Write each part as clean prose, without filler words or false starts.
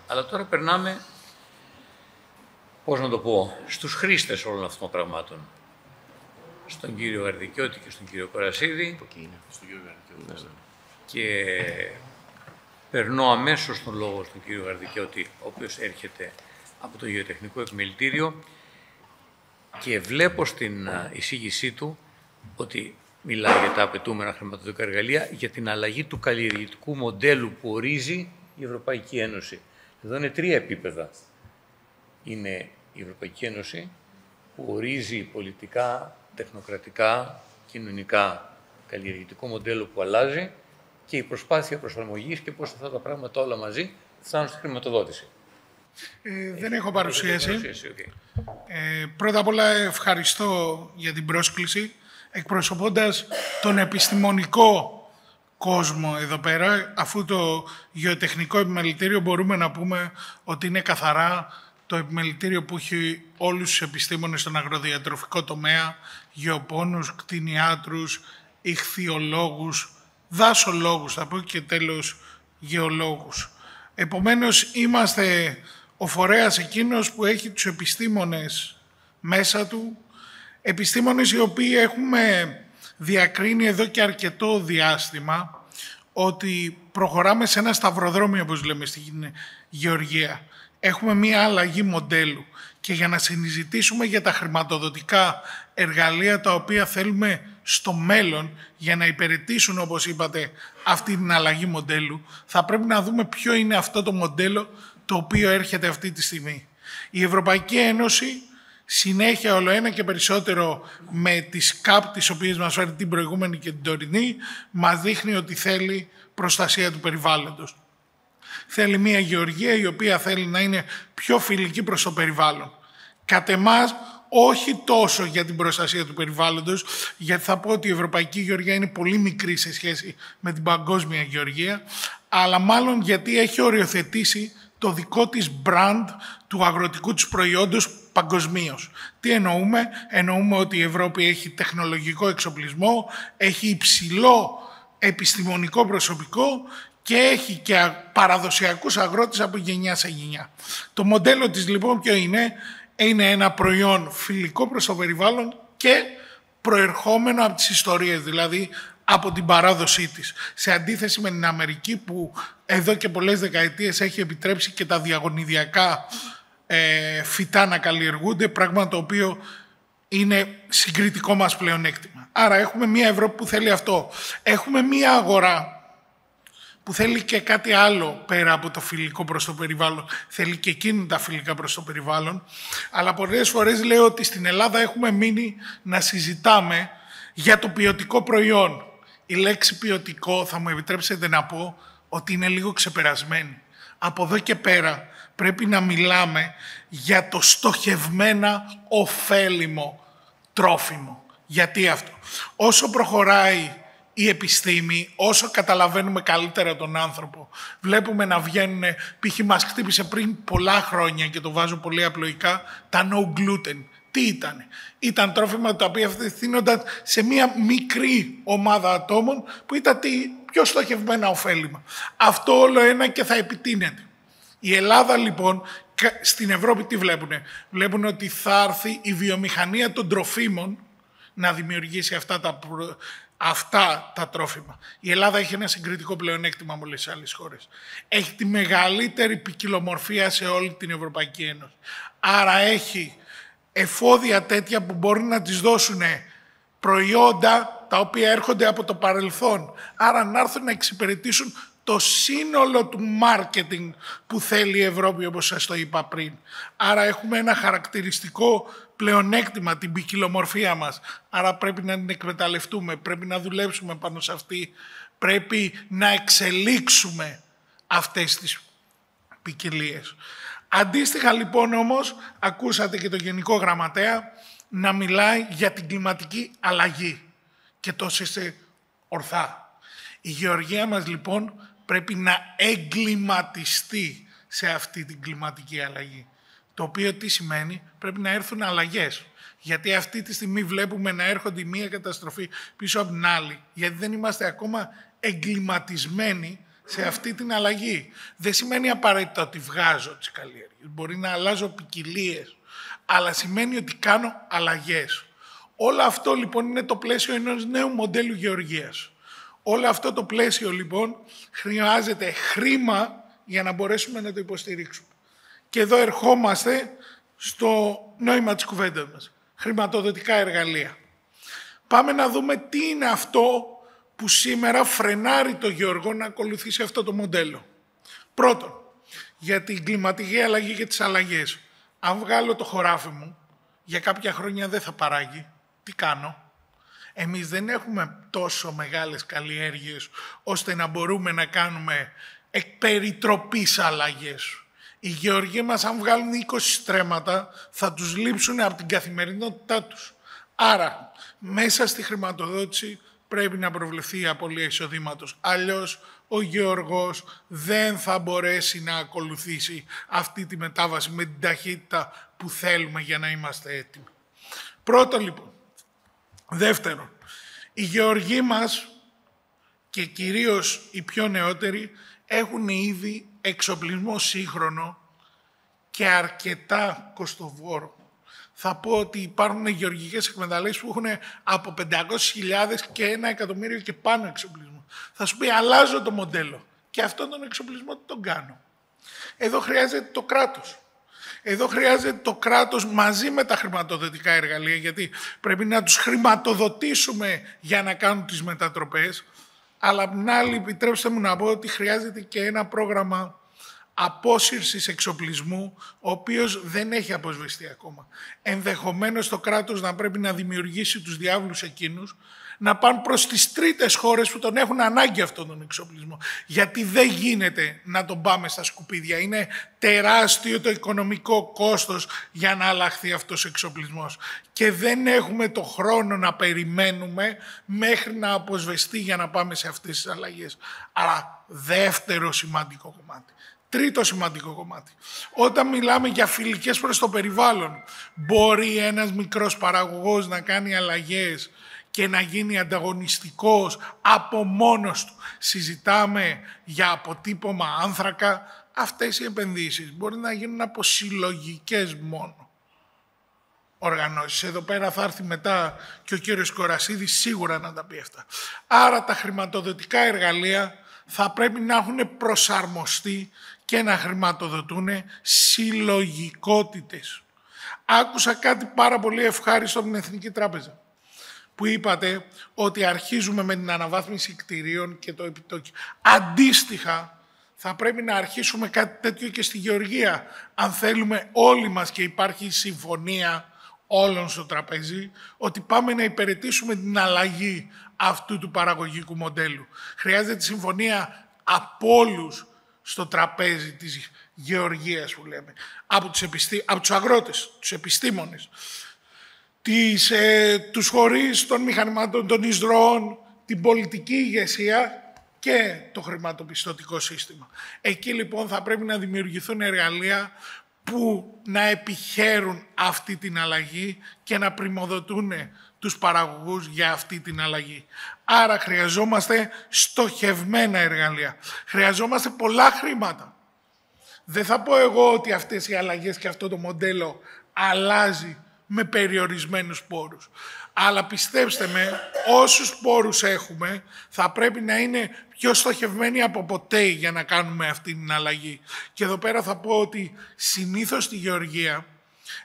Αλλά τώρα περνάμε, πώς να το πω, στους χρήστες όλων αυτών των πραγμάτων. Στον κύριο Γαρδικιώτη και στον κύριο Κορασίδη. Και περνώ αμέσως τον λόγο στον κύριο Γαρδικιώτη, ο οποίος έρχεται από το Γεωτεχνικό Επιμελητήριο και βλέπω στην εισήγησή του ότι μιλάει για τα απαιτούμενα χρηματοδοτικά εργαλεία, για την αλλαγή του καλλιεργητικού μοντέλου που ορίζει η Ευρωπαϊκή Ένωση. Εδώ είναι 3 επίπεδα. Είναι η Ευρωπαϊκή Ένωση που ορίζει πολιτικά, τεχνοκρατικά, κοινωνικά καλλιεργητικό μοντέλο που αλλάζει και η προσπάθεια προσαρμογής και πώς αυτά τα πράγματα όλα μαζί φτάνουν στη χρηματοδότηση. Δεν έχω παρουσίαση. Okay. Πρώτα απ' όλα ευχαριστώ για την πρόσκληση, εκπροσωπώντας τον επιστημονικό κόσμο εδώ πέρα, αφού το Γεωτεχνικό Επιμελητήριο μπορούμε να πούμε ότι είναι καθαρά το επιμελητήριο που έχει όλους τους επιστήμονες στον αγροδιατροφικό τομέα, γεωπόνους, κτηνιάτρους, ιχθυολόγους, δάσολόγους, θα πω και τέλος γεωλόγους. Επομένως, είμαστε ο φορέας εκείνος που έχει τους επιστήμονες μέσα του, επιστήμονες οι οποίοι έχουμε διακρίνει εδώ και αρκετό διάστημα ότι προχωράμε σε ένα σταυροδρόμιο, όπως λέμε στην γεωργία. Έχουμε μία αλλαγή μοντέλου και για να συζητήσουμε για τα χρηματοδοτικά εργαλεία τα οποία θέλουμε στο μέλλον για να υπηρετήσουν, όπως είπατε, αυτή την αλλαγή μοντέλου, θα πρέπει να δούμε ποιο είναι αυτό το μοντέλο το οποίο έρχεται αυτή τη στιγμή. Η Ευρωπαϊκή Ένωση συνέχεια όλο ένα και περισσότερο με τις ΚΑΠ, τις οποίες μας φέρει την προηγούμενη και την τωρινή, μας δείχνει ότι θέλει προστασία του περιβάλλοντος. Θέλει μια γεωργία η οποία θέλει να είναι πιο φιλική προς το περιβάλλον. Κατ' εμάς, όχι τόσο για την προστασία του περιβάλλοντος, γιατί θα πω ότι η Ευρωπαϊκή Γεωργία είναι πολύ μικρή σε σχέση με την παγκόσμια γεωργία, αλλά μάλλον γιατί έχει οριοθετήσει το δικό της brand του αγροτικού της προϊόντος παγκοσμίως. Τι εννοούμε? Εννοούμε ότι η Ευρώπη έχει τεχνολογικό εξοπλισμό, έχει υψηλό επιστημονικό προσωπικό και έχει και παραδοσιακούς αγρότες από γενιά σε γενιά. Το μοντέλο της λοιπόν ποιο είναι? Είναι ένα προϊόν φιλικό προς το περιβάλλον και προερχόμενο από τις ιστορίες, δηλαδή από την παράδοσή της. Σε αντίθεση με την Αμερική που εδώ και πολλές δεκαετίες έχει επιτρέψει και τα διαγωνιδιακά φυτά να καλλιεργούνται, πράγμα το οποίο είναι συγκριτικό μας πλεονέκτημα. Άρα έχουμε μια Ευρώπη που θέλει αυτό. Έχουμε μια αγορά που θέλει και κάτι άλλο πέρα από το φιλικό προς το περιβάλλον. Θέλει και εκείνη τα φιλικά προς το περιβάλλον. Αλλά πολλές φορές λέω ότι στην Ελλάδα έχουμε μείνει να συζητάμε για το ποιοτικό προϊόν. Η λέξη ποιοτικό, θα μου επιτρέψετε να πω, ότι είναι λίγο ξεπερασμένη. Από εδώ και πέρα πρέπει να μιλάμε για το στοχευμένα ωφέλιμο τρόφιμο. Γιατί αυτό? Όσο προχωράει η επιστήμη, όσο καταλαβαίνουμε καλύτερα τον άνθρωπο, βλέπουμε να βγαίνουν, π.χ. μας χτύπησε πριν πολλά χρόνια και το βάζω πολύ απλοϊκά, τα no gluten. Τι ήτανε? Ήταν τρόφιμα τα οποία ευθύνονταν σε μία μικρή ομάδα ατόμων που ήταν πιο στοχευμένα ωφέλιμα. Αυτό όλο ένα και θα επιτείνεται. Η Ελλάδα λοιπόν, στην Ευρώπη τι βλέπουνε? Βλέπουν ότι θα έρθει η βιομηχανία των τροφίμων να δημιουργήσει αυτά τα τρόφιμα. Η Ελλάδα έχει ένα συγκριτικό πλεονέκτημα με όλες τις άλλες χώρες. Έχει τη μεγαλύτερη ποικιλομορφία σε όλη την Ευρωπαϊκή Ένωση. Άρα έχει εφόδια τέτοια που μπορούν να τις δώσουν προϊόντα τα οποία έρχονται από το παρελθόν. Άρα να έρθουν να εξυπηρετήσουν το σύνολο του μάρκετινγκ που θέλει η Ευρώπη, όπως σας το είπα πριν. Άρα έχουμε ένα χαρακτηριστικό πλεονέκτημα, την ποικιλομορφία μας. Άρα πρέπει να την εκμεταλλευτούμε, πρέπει να δουλέψουμε πάνω σε αυτή, πρέπει να εξελίξουμε αυτές τις ποικιλίες. Αντίστοιχα λοιπόν όμως, ακούσατε και το Γενικό Γραμματέα να μιλάει για την κλιματική αλλαγή και τόσο είστε ορθά. Η γεωργία μας λοιπόν πρέπει να εγκληματιστεί σε αυτή την κλιματική αλλαγή. Το οποίο τι σημαίνει? Πρέπει να έρθουν αλλαγές. Γιατί αυτή τη στιγμή βλέπουμε να έρχονται η μία καταστροφή πίσω από την άλλη. Γιατί δεν είμαστε ακόμα εγκληματισμένοι σε αυτή την αλλαγή. Δεν σημαίνει απαραίτητα ότι βγάζω τις καλλιέργειες. Μπορεί να αλλάζω ποικιλίες, αλλά σημαίνει ότι κάνω αλλαγές. Όλο αυτό λοιπόν είναι το πλαίσιο ενός νέου μοντέλου γεωργίας. Όλο αυτό το πλαίσιο λοιπόν χρειάζεται χρήμα για να μπορέσουμε να το υποστηρίξουμε. Και εδώ ερχόμαστε στο νόημα της κουβέντας μας. Χρηματοδοτικά εργαλεία. Πάμε να δούμε τι είναι αυτό που σήμερα φρενάρει το γεωργό να ακολουθήσει αυτό το μοντέλο. Πρώτον, για την κλιματική αλλαγή και τις αλλαγές. Αν βγάλω το χωράφι μου, για κάποια χρόνια δεν θα παράγει. Τι κάνω? Εμείς δεν έχουμε τόσο μεγάλες καλλιέργειες ώστε να μπορούμε να κάνουμε εκ περιτροπής αλλαγές. Οι γεωργοί μας, αν βγάλουν 20 στρέμματα, θα τους λείψουν από την καθημερινότητά τους. Άρα, μέσα στη χρηματοδότηση πρέπει να προβλεφθεί η απώλεια εισοδήματος. Αλλιώς, ο γεωργός δεν θα μπορέσει να ακολουθήσει αυτή τη μετάβαση με την ταχύτητα που θέλουμε για να είμαστε έτοιμοι. Πρώτον, λοιπόν. Δεύτερον, οι γεωργοί μας και κυρίως οι πιο νεότεροι έχουν ήδη εξοπλισμό σύγχρονο και αρκετά κοστοβόρο. Θα πω ότι υπάρχουν γεωργικές εκμεταλλεύσεις που έχουν από 500.000 και 1 εκατομμύριο και πάνω εξοπλισμό. Θα σου πει αλλάζω το μοντέλο και αυτόν τον εξοπλισμό τον κάνω. Εδώ χρειάζεται το κράτος. Εδώ χρειάζεται το κράτος μαζί με τα χρηματοδοτικά εργαλεία, γιατί πρέπει να τους χρηματοδοτήσουμε για να κάνουν τις μετατροπές. Αλλά απ' την άλλη, επιτρέψτε μου να πω ότι χρειάζεται και ένα πρόγραμμα απόσυρσης εξοπλισμού, ο οποίος δεν έχει αποσβεστεί ακόμα. Ενδεχομένως το κράτος να πρέπει να δημιουργήσει τους διάβλους εκείνους, να πάνε προς τις τρίτες χώρες που τον έχουν ανάγκη αυτόν τον εξοπλισμό. Γιατί δεν γίνεται να τον πάμε στα σκουπίδια. Είναι τεράστιο το οικονομικό κόστος για να αλλάχθει αυτός ο εξοπλισμός. Και δεν έχουμε το χρόνο να περιμένουμε μέχρι να αποσβεστεί για να πάμε σε αυτές τις αλλαγές. Άρα, δεύτερο σημαντικό κομμάτι. Τρίτο σημαντικό κομμάτι. Όταν μιλάμε για φιλικές προς το περιβάλλον, μπορεί ένας μικρός παραγωγός να κάνει αλλαγές και να γίνει ανταγωνιστικός από μόνος του. Συζητάμε για αποτύπωμα άνθρακα. Αυτές οι επενδύσεις μπορεί να γίνουν από συλλογικές μόνο οργανώσεις. Εδώ πέρα θα έρθει μετά και ο κύριος Κορασίδης σίγουρα να τα πει αυτά. Άρα τα χρηματοδοτικά εργαλεία θα πρέπει να έχουν προσαρμοστεί και να χρηματοδοτούν συλλογικότητες. Άκουσα κάτι πάρα πολύ ευχάριστο από την Εθνική Τράπεζα, που είπατε ότι αρχίζουμε με την αναβάθμιση κτηρίων και το επιτόκιο. Αντίστοιχα, θα πρέπει να αρχίσουμε κάτι τέτοιο και στη γεωργία, αν θέλουμε όλοι μας και υπάρχει συμφωνία όλων στο τραπέζι, ότι πάμε να υπηρετήσουμε την αλλαγή αυτού του παραγωγικού μοντέλου. Χρειάζεται συμφωνία από όλους στο τραπέζι της γεωργίας που λέμε, από τους αγρότες, τους επιστήμονες, τους φορείς των μηχανημάτων, των εισρωών, την πολιτική ηγεσία και το χρηματοπιστωτικό σύστημα. Εκεί λοιπόν θα πρέπει να δημιουργηθούν εργαλεία που να επιχαίρουν αυτή την αλλαγή και να πριμοδοτούν τους παραγωγούς για αυτή την αλλαγή. Άρα χρειαζόμαστε στοχευμένα εργαλεία. Χρειαζόμαστε πολλά χρήματα. Δεν θα πω εγώ ότι αυτές οι αλλαγές και αυτό το μοντέλο αλλάζει με περιορισμένους πόρους. Αλλά πιστέψτε με, όσους πόρους έχουμε, θα πρέπει να είναι πιο στοχευμένοι από ποτέ για να κάνουμε αυτή την αλλαγή. Και εδώ πέρα θα πω ότι συνήθως στη γεωργία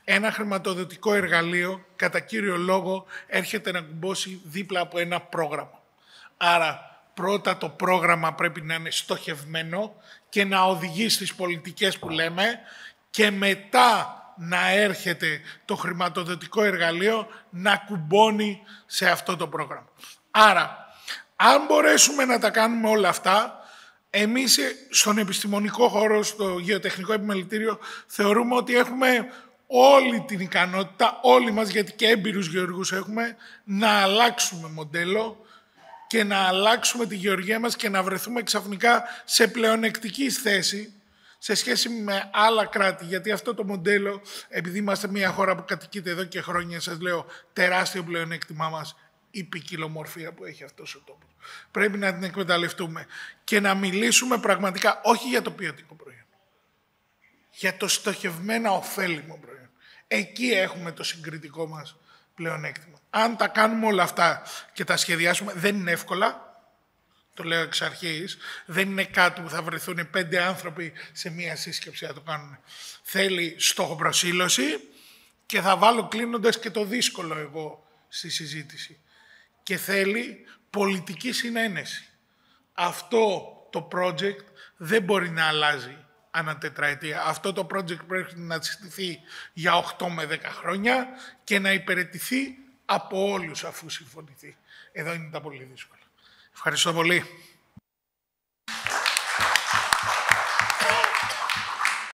ένα χρηματοδοτικό εργαλείο, κατά κύριο λόγο, έρχεται να κουμπώσει δίπλα από ένα πρόγραμμα. Άρα, πρώτα το πρόγραμμα πρέπει να είναι στοχευμένο και να οδηγεί στις πολιτικές που λέμε και μετά να έρχεται το χρηματοδοτικό εργαλείο να κουμπώνει σε αυτό το πρόγραμμα. Άρα, αν μπορέσουμε να τα κάνουμε όλα αυτά, εμείς στον επιστημονικό χώρο, στο γεωτεχνικό επιμελητήριο, θεωρούμε ότι έχουμε όλη την ικανότητα, όλοι μας, γιατί και έμπειρους γεωργούς έχουμε, να αλλάξουμε μοντέλο και να αλλάξουμε τη γεωργία μας και να βρεθούμε ξαφνικά σε πλεονεκτική θέση σε σχέση με άλλα κράτη, γιατί αυτό το μοντέλο, επειδή είμαστε μια χώρα που κατοικείται εδώ και χρόνια, σας λέω, τεράστιο πλεονέκτημά μας η ποικιλομορφία που έχει αυτός ο τόπος. Πρέπει να την εκμεταλλευτούμε και να μιλήσουμε πραγματικά όχι για το ποιοτικό προϊόν, για το στοχευμένα ωφέλιμο προϊόν. Εκεί έχουμε το συγκριτικό μας πλεονέκτημα. Αν τα κάνουμε όλα αυτά και τα σχεδιάσουμε, δεν είναι εύκολα, το λέω εξ αρχής, δεν είναι κάτι που θα βρεθούν 5 άνθρωποι σε μία σύσκεψη να το κάνουν. Θέλει στοχοπροσήλωση και θα βάλω κλείνοντας και το δύσκολο εγώ στη συζήτηση. Και θέλει πολιτική συνένεση. Αυτό το project δεν μπορεί να αλλάζει ανά τετραετία. Αυτό το project πρέπει να συστηθεί για 8 με 10 χρόνια και να υπηρετηθεί από όλους αφού συμφωνηθεί. Εδώ είναι τα πολύ δύσκολα. Ευχαριστώ πολύ.